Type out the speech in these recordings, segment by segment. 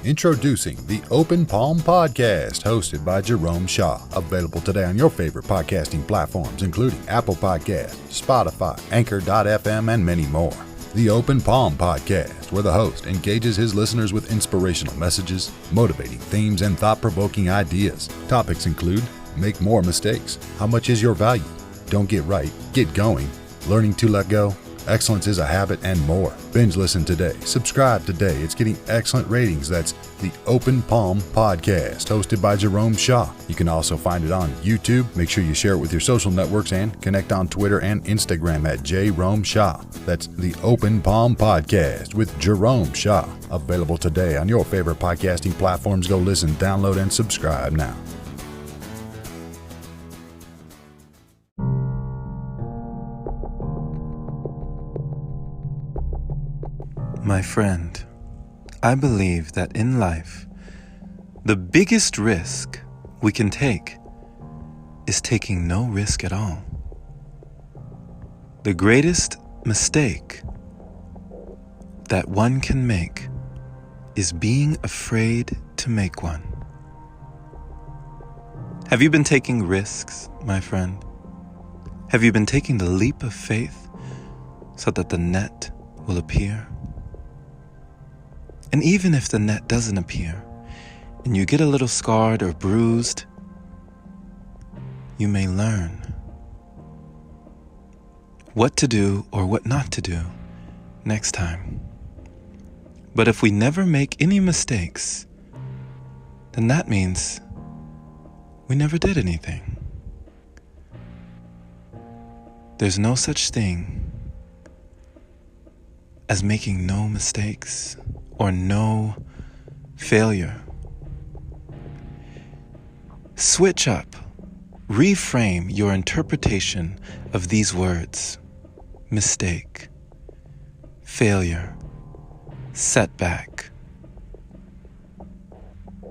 Introducing the Open Palm Podcast, hosted by Jerome Shaw. Available today on your favorite podcasting platforms, including Apple Podcasts, Spotify, Anchor.fm, and many more. The Open Palm Podcast, where the host engages his listeners with inspirational messages, motivating themes, and thought-provoking ideas. Topics include: make more mistakes, how much is your value, don't get right, get going, learning to let go, excellence is a habit, and more. Binge listen today. Subscribe today. It's getting excellent ratings. That's the Open Palm Podcast, hosted by Jerome Shaw. You can also find it on YouTube. Make sure you share it with your social networks and connect on Twitter and Instagram at Jerome Shaw. That's the Open Palm Podcast with Jerome Shaw. Available today on your favorite podcasting platforms. Go listen, download, and subscribe now. My friend, I believe that in life, the biggest risk we can take is taking no risk at all. The greatest mistake that one can make is being afraid to make one. Have you been taking risks, my friend? Have you been taking the leap of faith so that the net will appear? And even if the net doesn't appear, and you get a little scarred or bruised, you may learn what to do or what not to do next time. But if we never make any mistakes, then that means we never did anything. There's no such thing as making no mistakes or no failure. Switch up, reframe your interpretation of these words: mistake, failure, setback.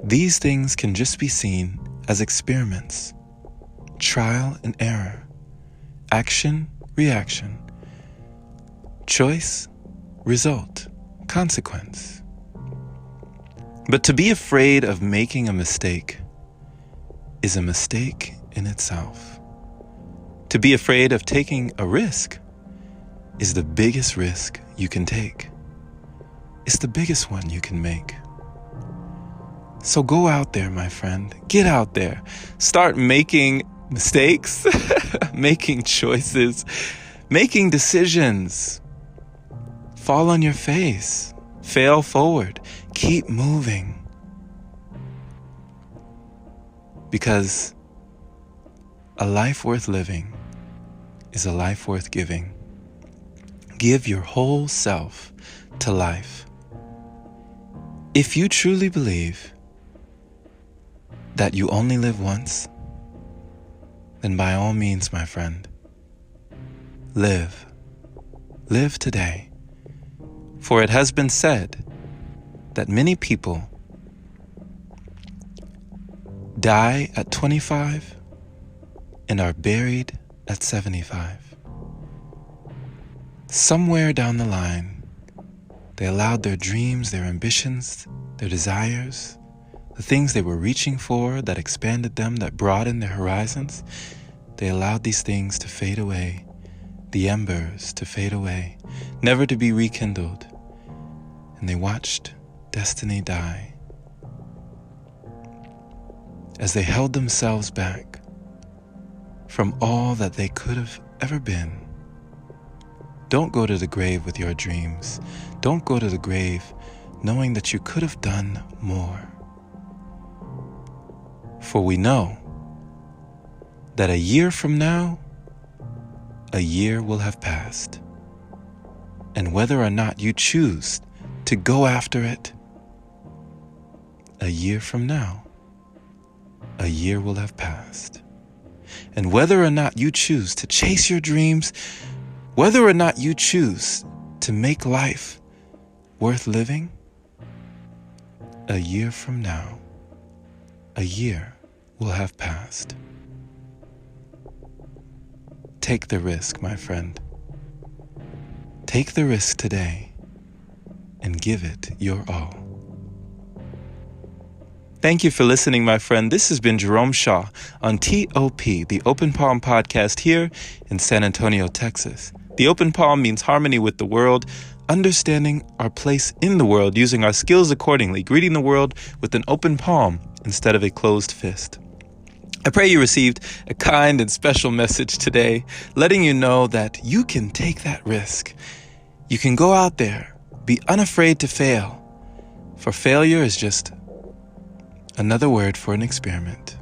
These things can just be seen as experiments, trial and error, action, reaction, choice, result, consequence. But to be afraid of making a mistake is a mistake in itself. To be afraid of taking a risk is the biggest risk you can take. It's the biggest one you can make. So go out there, my friend. Get out there. Start making mistakes, making choices, making decisions. Fall on your face. Fail forward. Keep moving. Because a life worth living is a life worth giving. Give your whole self to life. If you truly believe that you only live once, then by all means, my friend, live. Live today. For it has been said that many people die at 25 and are buried at 75. Somewhere down the line, they allowed their dreams, their ambitions, their desires, the things they were reaching for that expanded them, that broadened their horizons, they allowed these things to fade away, the embers to fade away, never to be rekindled. And they watched destiny die as they held themselves back from all that they could have ever been. Don't go to the grave with your dreams. Don't go to the grave knowing that you could have done more. For we know that a year from now, a year will have passed. And whether or not you choose to go after it, a year from now, a year will have passed. And whether or not you choose to chase your dreams, whether or not you choose to make life worth living, a year from now, a year will have passed. Take the risk, my friend. Take the risk today and give it your all. Thank you for listening, my friend. This has been Jerome Shaw on TOP, the Open Palm Podcast here in San Antonio, Texas. The open palm means harmony with the world, understanding our place in the world, using our skills accordingly, greeting the world with an open palm instead of a closed fist. I pray you received a kind and special message today, letting you know that you can take that risk. You can go out there, be unafraid to fail, for failure is just another word for an experiment.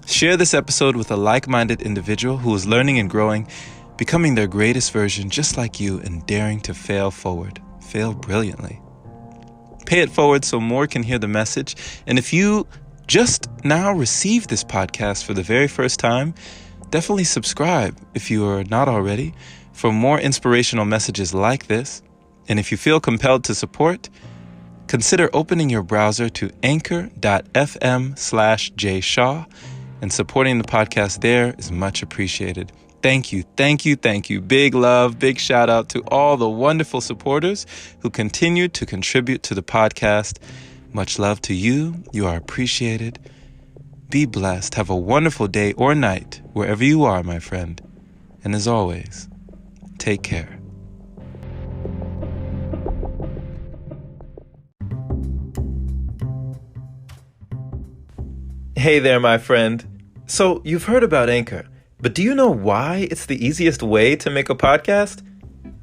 Share this episode with a like-minded individual who is learning and growing, becoming their greatest version just like you and daring to fail forward. Fail brilliantly. Pay it forward so more can hear the message. And if you just now received this podcast for the very first time, definitely subscribe if you are not already for more inspirational messages like this. And if you feel compelled to support, consider opening your browser to anchor.fm/jshaw, and supporting the podcast there is much appreciated. Thank you, thank you, thank you. Big love, big shout out to all the wonderful supporters who continue to contribute to the podcast. Much love to you. You are appreciated. Be blessed. Have a wonderful day or night wherever you are, my friend. And as always, take care. Hey there, my friend. So you've heard about Anchor, but do you know why it's the easiest way to make a podcast?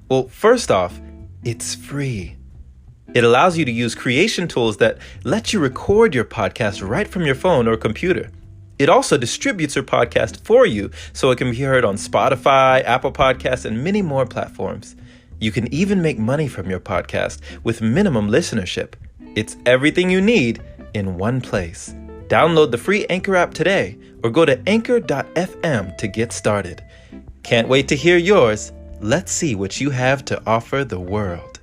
Well, first off, it's free. It allows you to use creation tools that let you record your podcast right from your phone or computer. It also distributes your podcast for you so it can be heard on Spotify, Apple Podcasts, and many more platforms. You can even make money from your podcast with minimum listenership. It's everything you need in one place. Download the free Anchor app today or go to anchor.fm to get started. Can't wait to hear yours. Let's see what you have to offer the world.